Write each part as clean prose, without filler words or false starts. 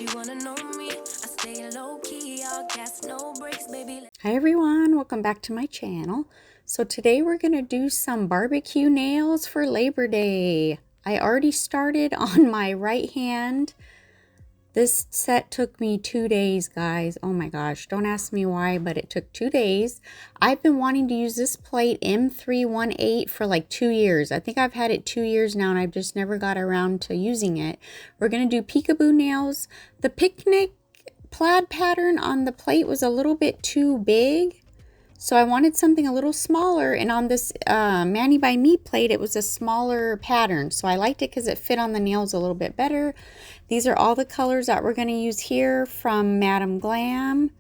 She wanna know me. I stay low key, all gas, no brakes, baby. Hi everyone, welcome back to my channel. So today we're going to do some barbecue nails for Labor Day. I already started on my right hand. This set took me 2 days, guys. Oh my gosh, don't ask me why, but it took 2 days. I've been wanting to use this plate M318 for like 2 years. I think I've had it 2 years now and I've just never got around to using it. We're going to do peekaboo nails. The picnic plaid pattern on the plate was a little bit too big, so I wanted something a little smaller, and on this Mani by Me plate it was a smaller pattern, so I liked it because it fit on the nails a little bit better. These are all the colors that we're going to use here from Madam Glam,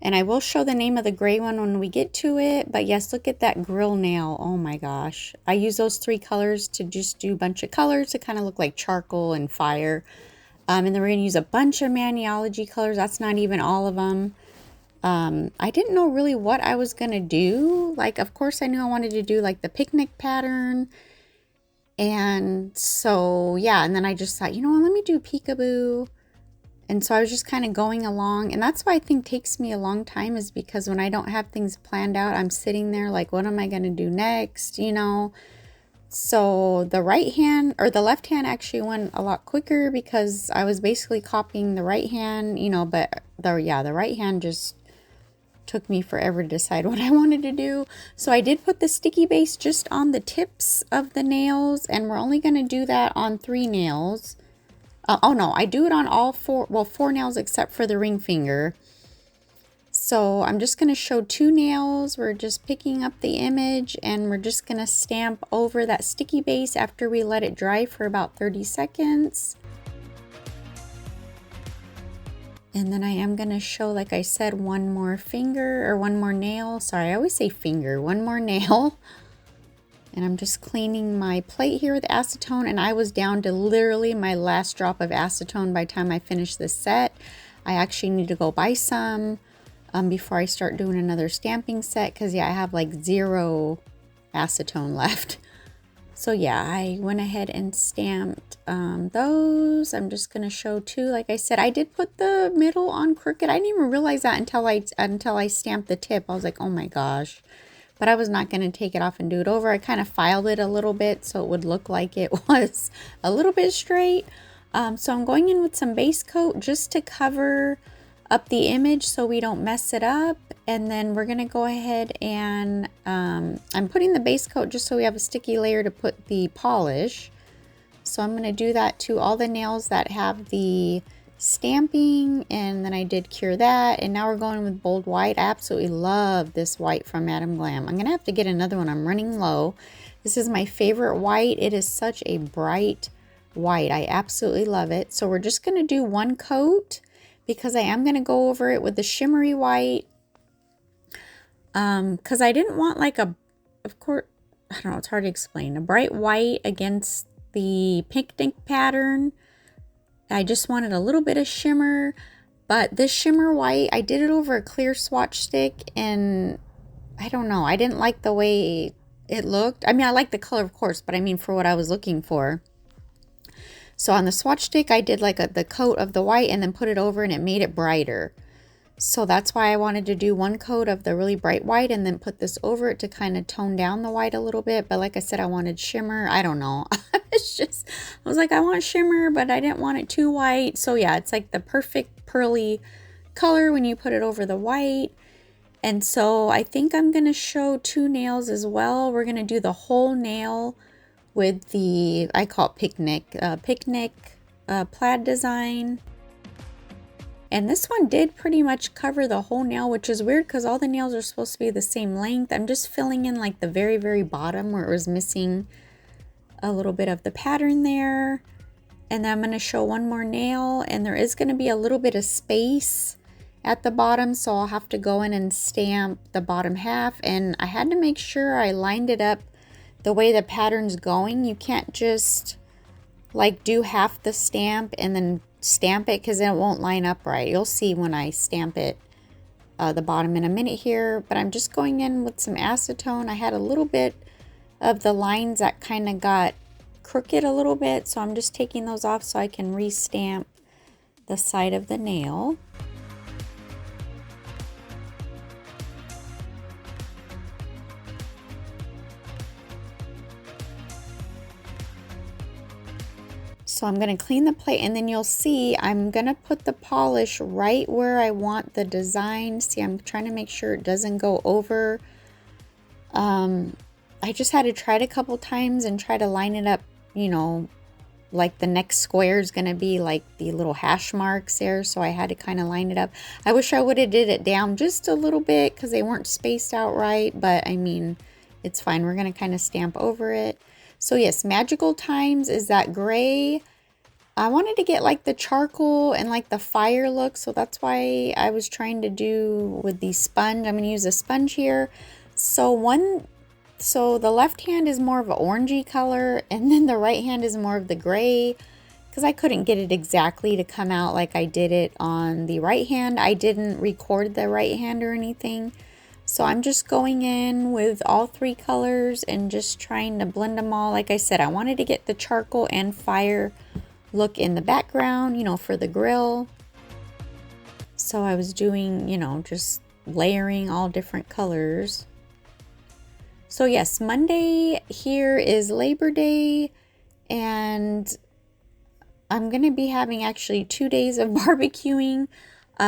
and I will show the name of the gray one when we get to it. But yes, look at that grill nail. Oh my gosh, I use those 3 colors to just do a bunch of colors to kind of look like charcoal and fire. And then we're going to use a bunch of Maniology colors. That's not even all of them. I didn't know really what I was going to do. Like, of course, I knew I wanted to do like the picnic pattern. And so, yeah. And then I just thought, you know what, let me do peekaboo. And so I was just kind of going along. And that's why I think takes me a long time, is because when I don't have things planned out, I'm sitting there like, what am I going to do next? You know? So the right hand, or the left hand, actually went a lot quicker because I was basically copying the right hand, you know, but the right hand just took me forever to decide what I wanted to do. So I did put the sticky base just on the tips of the nails, and we're only going to do that on 3 nails. Oh no, I do it on all 4, well, 4 nails except for the ring finger. So I'm just going to show 2 nails. We're just picking up the image and we're just going to stamp over that sticky base after we let it dry for about 30 seconds. And then I am going to show, like I said, one more finger, or one more nail. Sorry, I always say finger. One more nail. And I'm just cleaning my plate here with acetone, and I was down to literally my last drop of acetone by the time I finished this set. I actually need to go buy some before I start doing another stamping set, because yeah, I have like 0 acetone left. So yeah, I went ahead and stamped those. I'm just gonna show 2. Like I said, I did put the middle on crooked. I didn't even realize that until I stamped the tip. I was like, oh my gosh. But I was not going to take it off and do it over. I kind of filed it a little bit so it would look like it was a little bit straight. So I'm going in with some base coat just to cover up the image so we don't mess it up. And then we're going to go ahead and I'm putting the base coat just so we have a sticky layer to put the polish. So I'm going to do that to all the nails that have the stamping, and then I did cure that, and now we're going with bold white. I absolutely love this white from Madam Glam. I'm gonna have to get another one. I'm running low. This is my favorite white. It is such a bright white. I absolutely love it. So we're just gonna do 1 coat because I am gonna go over it with the shimmery white, because I didn't want like a, of course, I don't know, it's hard to explain, a bright white against the picnic pattern. I just wanted a little bit of shimmer, but this shimmer white, I did it over a clear swatch stick, and I don't know, I didn't like the way it looked. I mean, I like the color, of course, but I mean for what I was looking for. So on the swatch stick, I did like the coat of the white and then put it over, and it made it brighter. So that's why I wanted to do 1 coat of the really bright white and then put this over it to kind of tone down the white a little bit. But like I said, I wanted shimmer. I don't know. It's just, I was like, I want shimmer, but I didn't want it too white. So yeah, it's like the perfect pearly color when you put it over the white. And so I think I'm going to show 2 nails as well. We're going to do the whole nail with the, I call it picnic plaid design. And this one did pretty much cover the whole nail, which is weird because all the nails are supposed to be the same length. I'm just filling in like the very, very bottom where it was missing a little bit of the pattern there. And then I'm going to show 1 more nail, and there is going to be a little bit of space at the bottom, so I'll have to go in and stamp the bottom half. And I had to make sure I lined it up the way the pattern's going. You can't just like do half the stamp and then stamp it, because then it won't line up right. You'll see when I stamp it the bottom in a minute here. But I'm just going in with some acetone. I had a little bit of the lines that kind of got crooked a little bit, so I'm just taking those off so I can re-stamp the side of the nail. So I'm going to clean the plate, and then you'll see I'm going to put the polish right where I want the design. See, I'm trying to make sure it doesn't go over. I just had to try it a couple times and try to line it up, you know, like the next square is going to be like the little hash marks there. So I had to kind of line it up. I wish I would have did it down just a little bit because they weren't spaced out right. But I mean, it's fine. We're going to kind of stamp over it. So yes, Magical Times is that gray. I wanted to get like the charcoal and like the fire look. So that's why I was trying to do with the sponge. I'm going to use a sponge here. So the left hand is more of an orangey color, and then the right hand is more of the gray, because I couldn't get it exactly to come out like I did it on the right hand. I didn't record the right hand or anything. So I'm just going in with all three colors and just trying to blend them all. Like I said, I wanted to get the charcoal and fire look in the background, you know, for the grill. So I was doing, you know, just layering all different colors. So yes, Monday here is Labor Day, and I'm going to be having actually 2 days of barbecuing.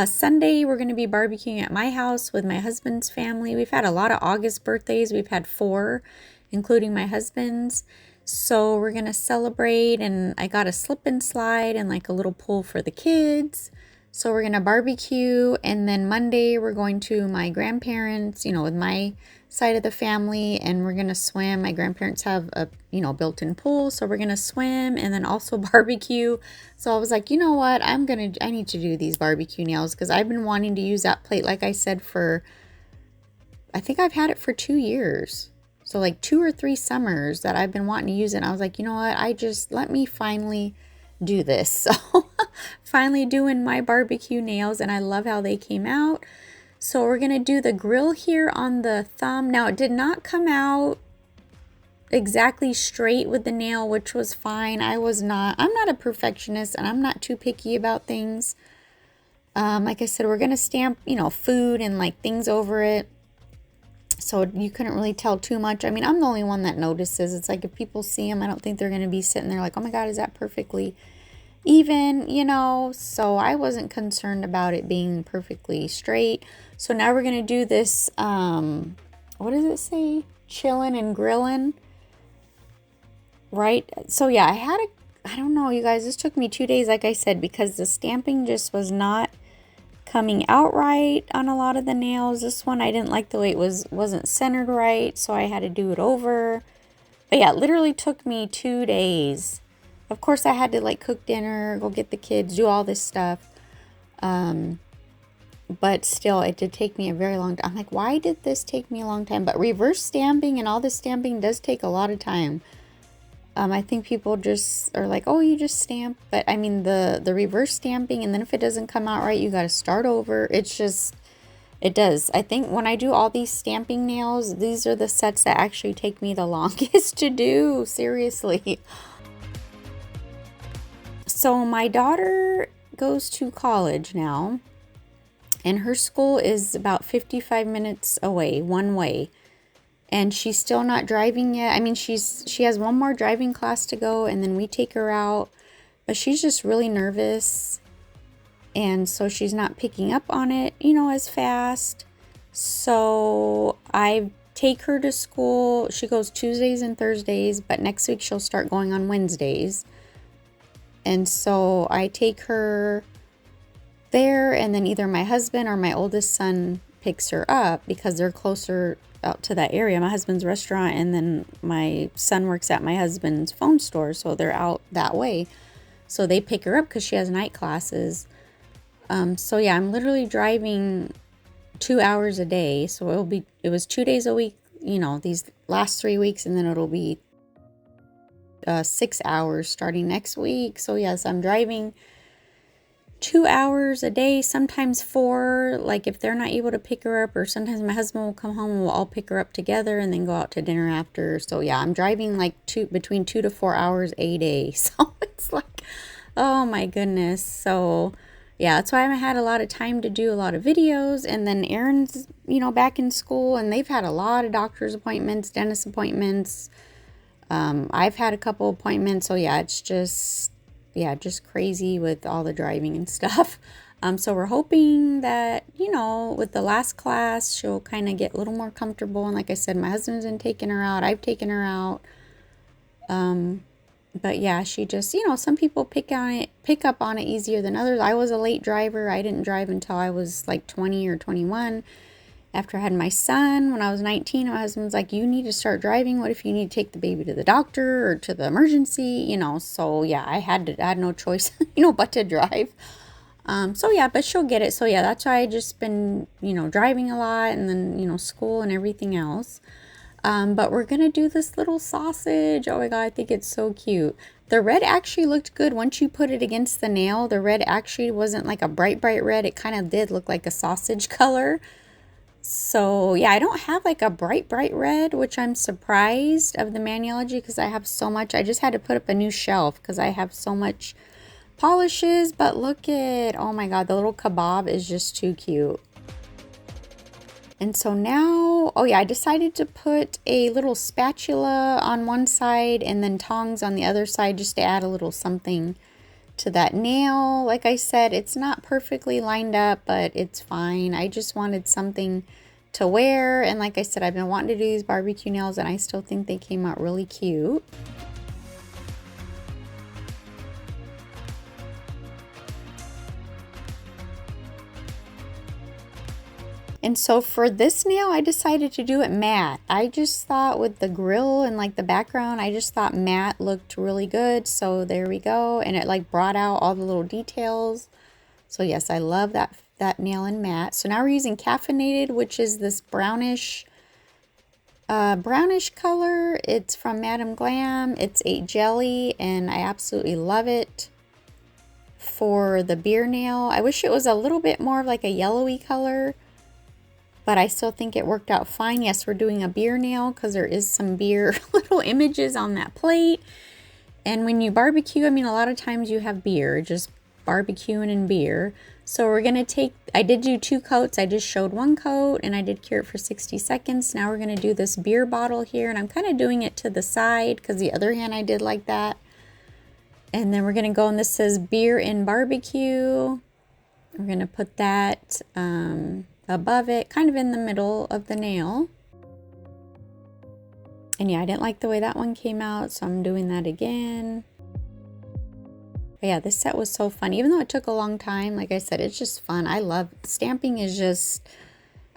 Sunday, we're going to be barbecuing at my house with my husband's family. We've had a lot of August birthdays. We've had 4, including my husband's. So we're going to celebrate, and I got a slip and slide and like a little pool for the kids. So we're going to barbecue, and then Monday we're going to my grandparents, you know, with my side of the family, and we're going to swim. My grandparents have a, you know, built-in pool, so we're going to swim and then also barbecue. So I was like, you know what, I need to do these barbecue nails, because I've been wanting to use that plate, like I said, I think I've had it for 2 years. So like 2 or 3 summers that I've been wanting to use it. And I was like, you know what, let me finally do this. So finally doing my barbecue nails, and I love how they came out. So we're going to do the grill here on the thumb. Now, it did not come out exactly straight with the nail, which was fine. I'm not a perfectionist, and I'm not too picky about things. Like I said, we're going to stamp, you know, food and like things over it. So you couldn't really tell too much. I mean, I'm the only one that notices. It's like if people see them, I don't think they're going to be sitting there like, oh my God, is that perfectly even, you know? So I wasn't concerned about it being perfectly straight. So now we're going to do this, what does it say? Chilling and grilling, right? So yeah, I don't know, you guys, this took me 2 days, like I said, because the stamping just was not coming out right on a lot of the nails. This one, I didn't like the way it wasn't centered right, so I had to do it over. But yeah, it literally took me 2 days. Of course, I had to like cook dinner, go get the kids, do all this stuff. But still, it did take me a very long time. I'm like, why did this take me a long time? But reverse stamping and all this stamping does take a lot of time. I think people just are like, oh, you just stamp. But I mean, the reverse stamping, and then if it doesn't come out right, you got to start over. It's just, it does. I think when I do all these stamping nails, these are the sets that actually take me the longest to do. Seriously. So my daughter goes to college now, and her school is about 55 minutes away, one way. And she's still not driving yet. I mean, she has one more driving class to go, and then we take her out. But she's just really nervous. And so she's not picking up on it, you know, as fast. So I take her to school. She goes Tuesdays and Thursdays, but next week she'll start going on Wednesdays. And so I take her there, and then either my husband or my oldest son picks her up because they're closer out to that area. My husband's restaurant, and then my son works at my husband's phone store, so they're out that way. So they pick her up because she has night classes. So yeah, I'm literally driving 2 hours a day. So it was 2 days a week, you know, these last 3 weeks, and then it'll be 6 hours starting next week. So yes, I'm driving 2 hours a day, sometimes 4, like if they're not able to pick her up, or sometimes my husband will come home and we'll all pick her up together and then go out to dinner after. So yeah, I'm driving like between 2 to 4 hours a day. So it's like, oh my goodness. So yeah, that's why I haven't had a lot of time to do a lot of videos. And then Aaron's, back in school, and they've had a lot of doctor's appointments, dentist appointments. I've had a couple appointments. So yeah, it's just crazy with all the driving and stuff. So we're hoping that, with the last class, she'll kind of get a little more comfortable. And like I said, my husband's been taking her out. I've taken her out. But yeah, she just, some people pick up on it easier than others. I was a late driver. I didn't drive until I was like 20 or 21. After I had my son, when I was 19, my husband's like, you need to start driving. What if you need to take the baby to the doctor or to the emergency, So yeah, I had no choice, but to drive. So yeah, but she'll get it. So yeah, that's why I just been, driving a lot, and then, school and everything else. But we're going to do this little sausage. Oh my God, I think it's so cute. The red actually looked good. Once you put it against the nail, the red actually wasn't like a bright red. It kind of did look like a sausage color. So yeah, I don't have like a bright red, which I'm surprised of the Maniology because I have so much. I just had to put up a new shelf because I have so much polishes. But look at, oh my God, the little kebab is just too cute. And so now, oh yeah, I decided to put a little spatula on one side and then tongs on the other side just to add a little something to that nail. Like I said, it's not perfectly lined up, but it's fine. I just wanted something to wear. And like I said, I've been wanting to do these barbecue nails, and I still think they came out really cute. And so for this nail, I decided to do it matte. I just thought with the grill and like the background, I just thought matte looked really good. So there we go. And it like brought out all the little details. So yes, I love that nail in matte. So now we're using caffeinated, which is this brownish color. It's from Madam Glam. It's a jelly, and I absolutely love it for the beer nail. I wish it was a little bit more of like a yellowy color, but I still think it worked out fine. Yes, we're doing a beer nail because there is some beer little images on that plate. And when you barbecue, I mean, a lot of times you have beer, just barbecuing and beer. So we're going to I did do 2 coats. I just showed 1 coat, and I did cure it for 60 seconds. Now we're going to do this beer bottle here, and I'm kind of doing it to the side because the other hand I did like that. And then we're going to go, and this says beer and barbecue. We're going to put that above it, kind of in the middle of the nail. And yeah, I didn't like the way that one came out, so I'm doing that again. But yeah, this set was so fun. Even though it took a long time, like I said, it's just fun. I love stamping. Is just,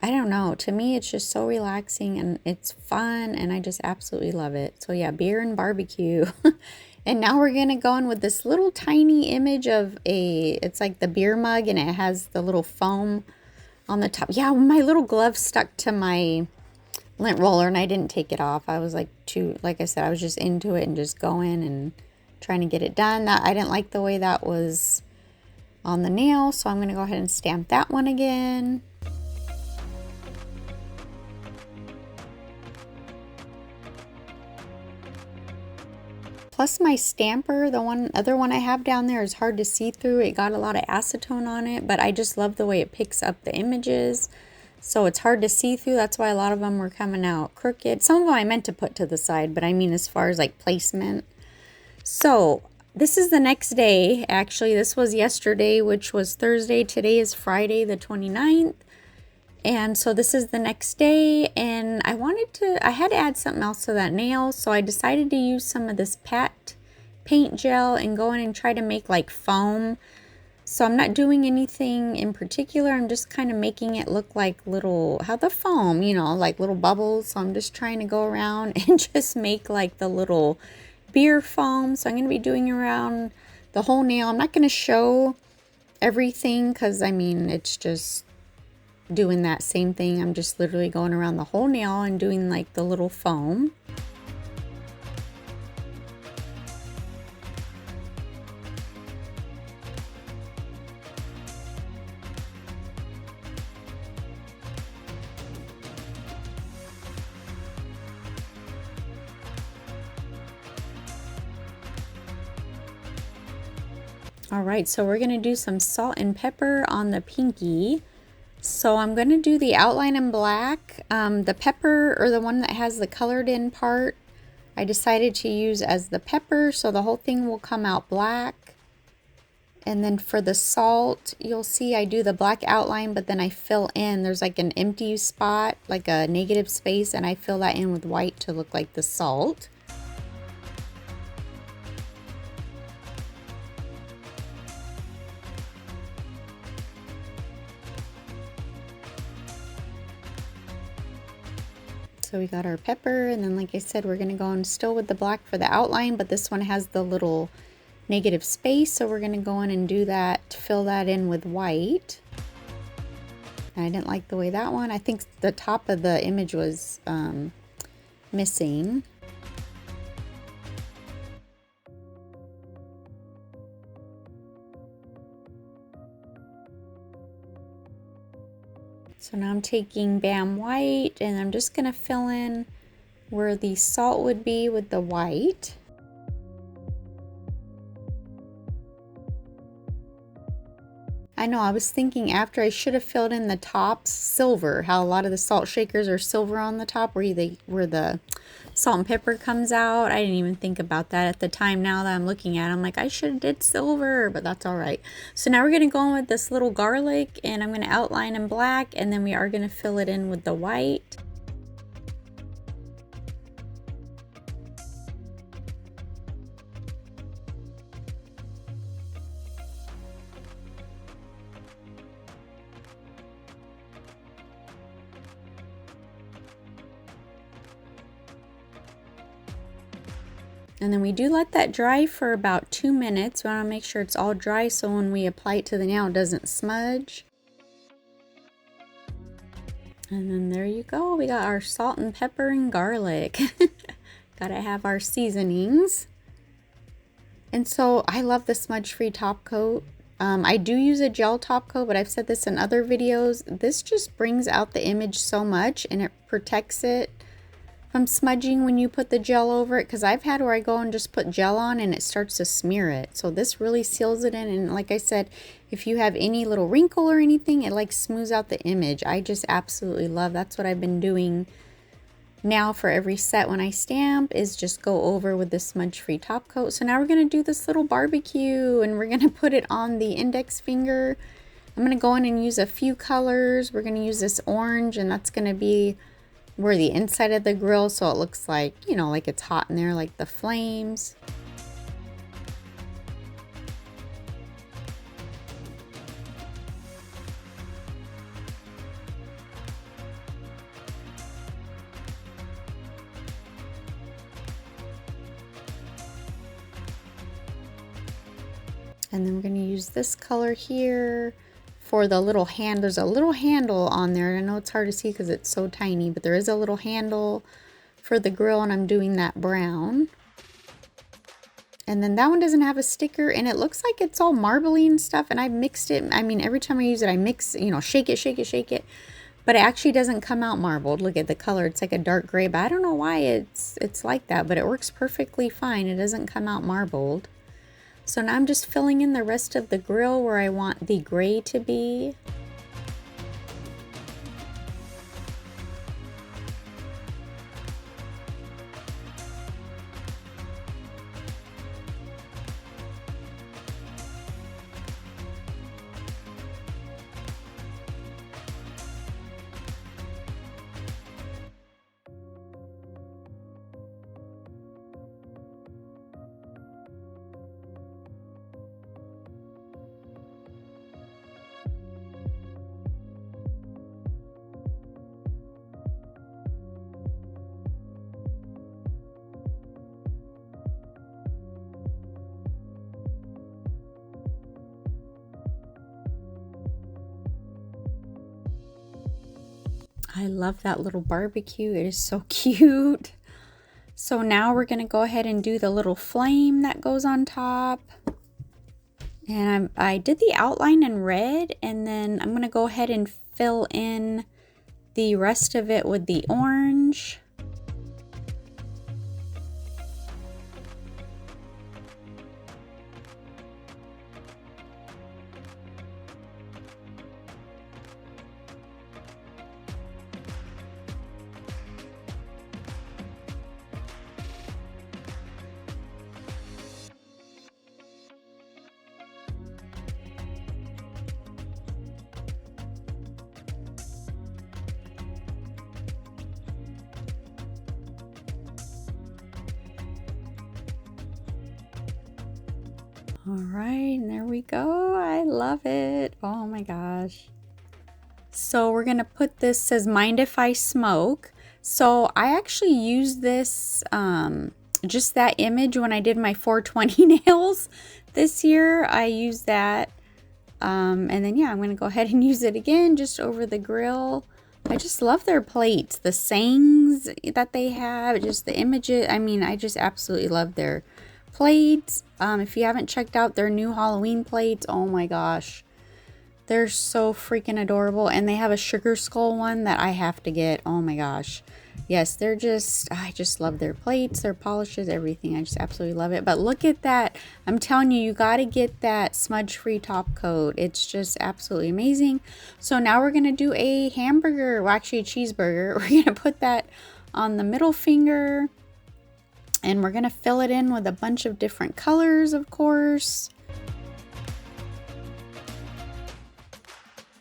I don't know, to me it's just so relaxing and it's fun, and I just absolutely love it. So yeah, beer and barbecue. And now we're gonna go in with this little tiny image of it's like the beer mug, and it has the little foam on the top. Yeah, my little glove stuck to my lint roller and I didn't take it off. I was like I said, I was just into it and just going and trying to get it done. I didn't like the way that was on the nail, so I'm going to go ahead and stamp that one again. Plus my stamper, the other one I have down there, is hard to see through. It got a lot of acetone on it, but I just love the way it picks up the images. So it's hard to see through. That's why a lot of them were coming out crooked. Some of them I meant to put to the side, but I mean as far as like placement. So this is the next day. Actually, this was yesterday, which was Thursday. Today is Friday the 29th. And so this is the next day, and I had to add something else to that nail, so I decided to use some of this paint gel and go in and try to make like foam. So I'm not doing anything in particular. I'm just kind of making it look like how the foam, like little bubbles. So I'm just trying to go around and just make like the little beer foam. So I'm going to be doing around the whole nail. I'm not going to show everything because, I mean, it's just doing that same thing. I'm just literally going around the whole nail and doing like the little foam. All right, so we're gonna do some salt and pepper on the pinky. So I'm gonna do the outline in black. The pepper, or the one that has the colored in part, I decided to use as the pepper, so the whole thing will come out black. And then for the salt, you'll see I do the black outline, but then I fill in, there's like an empty spot, like a negative space, and I fill that in with white to look like the salt. So we got our pepper, and then like I said, we're gonna go in still with the black for the outline, but this one has the little negative space, so we're gonna go in and do that, fill that in with white. And I didn't like the way that one, I think the top of the image was missing. So now I'm taking Bam White, and I'm just gonna fill in where the salt would be with the white. I know, I was thinking after I should have filled in the tops silver, how a lot of the salt shakers are silver on the top where the salt and pepper comes out. I didn't even think about that at the time. Now that I'm looking at it, I'm like, I should have did silver, but that's all right. So now we're gonna go in with this little garlic, and I'm gonna outline in black, and then we are gonna fill it in with the white. And then we do let that dry for about 2 minutes. We want to make sure it's all dry so when we apply it to the nail, it doesn't smudge. And then there you go. We got our salt and pepper and garlic. Gotta have our seasonings. And so I love the smudge-free top coat. I do use a gel top coat, but I've said this in other videos. This just brings out the image so much, and it protects it from smudging when you put the gel over it, because I've had where I go and just put gel on and it starts to smear it. So this really seals it in, and like I said, if you have any little wrinkle or anything, it like smooths out the image. I just absolutely love, that's what I've been doing now for every set when I stamp, is just go over with the smudge-free top coat. So now we're going to do this little barbecue, and we're going to put it on the index finger. I'm going to go in and use a few colors. We're going to use this orange, and that's going to be where the inside of the grill, so it looks like, you know, like it's hot in there, like the flames. And then we're going to use this color here for the little hand. There's a little handle on there. I know it's hard to see because it's so tiny, but there is a little handle for the grill, and I'm doing that brown. And then that one doesn't have a sticker, and it looks like it's all marbly and stuff, and I mixed it. I mean, every time I use it, I mix, you know, shake it, shake it, shake it. But it actually doesn't come out marbled. Look at the color. It's like a dark gray, but I don't know why it's like that, but it works perfectly fine. It doesn't come out marbled. So now I'm just filling in the rest of the grill where I want the gray to be. I love that little barbecue. It is so cute. So now we're going to go ahead and do the little flame that goes on top. And I did the outline in red, and then I'm going to go ahead and fill in the rest of it with the orange. All right, and there we go. I love it. Oh my gosh. So we're gonna put this, says mind if I smoke. So I actually used this, just that image when I did my 420 nails this year. I used that. And then yeah, I'm gonna go ahead and use it again just over the grill. I just love their plates, the sayings that they have, just the images. I mean, I just absolutely love their plates. If you haven't checked out their new Halloween plates, oh my gosh, they're so freaking adorable. And they have a sugar skull one that I have to get. Oh my gosh. Yes, they're just, I just love their plates, their polishes, everything. I just absolutely love it. But look at that. I'm telling you, you got to get that smudge-free top coat. It's just absolutely amazing. So now we're going to do a hamburger, well, actually a cheeseburger. We're going to put that on the middle finger. And we're going to fill it in with a bunch of different colors, of course.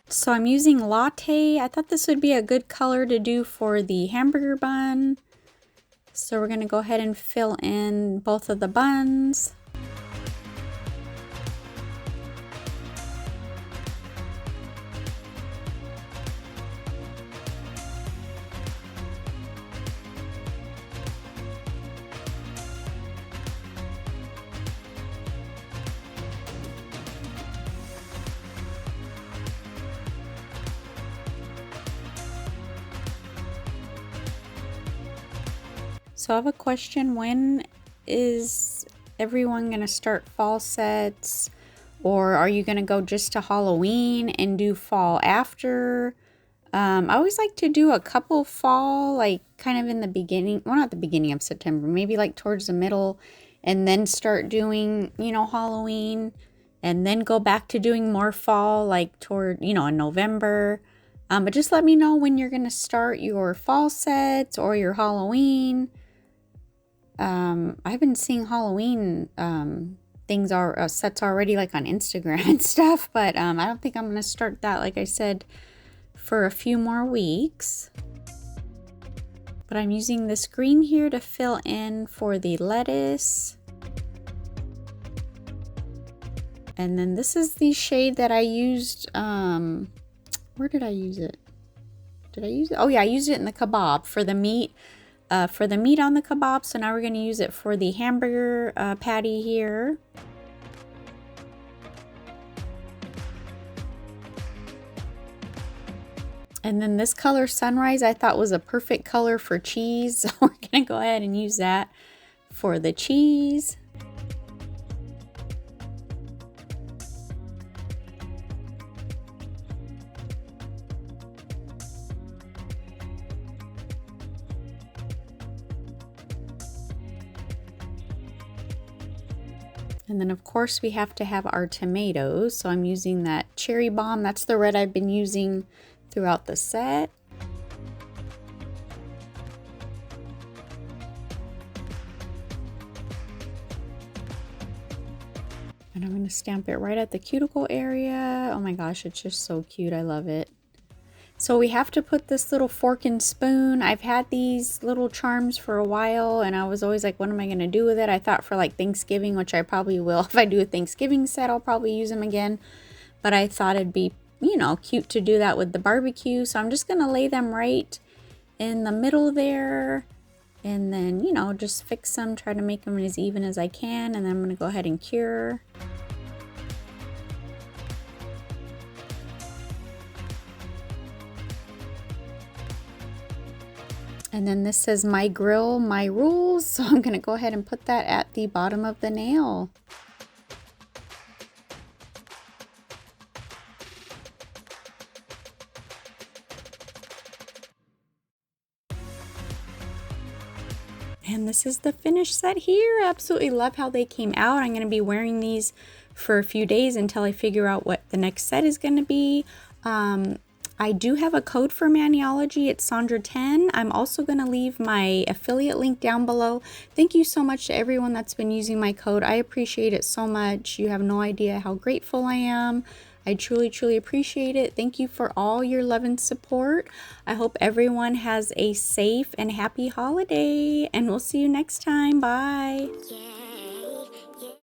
So I'm using latte. I thought this would be a good color to do for the hamburger bun. So we're going to go ahead and fill in both of the buns. So I have a question. When is everyone going to start fall sets? Or are you going to go just to Halloween and do fall after? I always like to do a couple fall, like kind of in the beginning. Well, not the beginning of September. Maybe like towards the middle. And then start doing, you know, Halloween. And then go back to doing more fall, like toward, you know, in November. But just let me know when you're going to start your fall sets or your Halloween. I've been seeing Halloween things are sets already, like on Instagram and stuff, but I don't think I'm gonna start that, like I said, for a few more weeks. But I'm using this green here to fill in for the lettuce. And then this is the shade that I used, where did I use it? Did I use it? Oh yeah, I used it in the kebab for the meat. For the meat on the kebab. So now we're going to use it for the hamburger patty here. And then this color Sunrise I thought was a perfect color for cheese. So we're going to go ahead and use that for the cheese. And then of course we have to have our tomatoes. So I'm using that cherry bomb. That's the red I've been using throughout the set. And I'm going to stamp it right at the cuticle area. Oh my gosh, it's just so cute. I love it. So we have to put this little fork and spoon. I've had these little charms for a while and I was always like, what am I going to do with it? I thought for like Thanksgiving, which I probably will. If I do a Thanksgiving set, I'll probably use them again. But I thought it'd be, you know, cute to do that with the barbecue. So I'm just going to lay them right in the middle there. And then, you know, just fix them, try to make them as even as I can. And then I'm going to go ahead and cure. And then this says my grill, my rules. So I'm going to go ahead and put that at the bottom of the nail. And this is the finished set here. I absolutely love how they came out. I'm going to be wearing these for a few days until I figure out what the next set is going to be. I do have a code for Maniology. It's Sondra10. I'm also going to leave my affiliate link down below. Thank you so much to everyone that's been using my code. I appreciate it so much. You have no idea how grateful I am. I truly, truly appreciate it. Thank you for all your love and support. I hope everyone has a safe and happy holiday, and we'll see you next time. Bye. Yeah.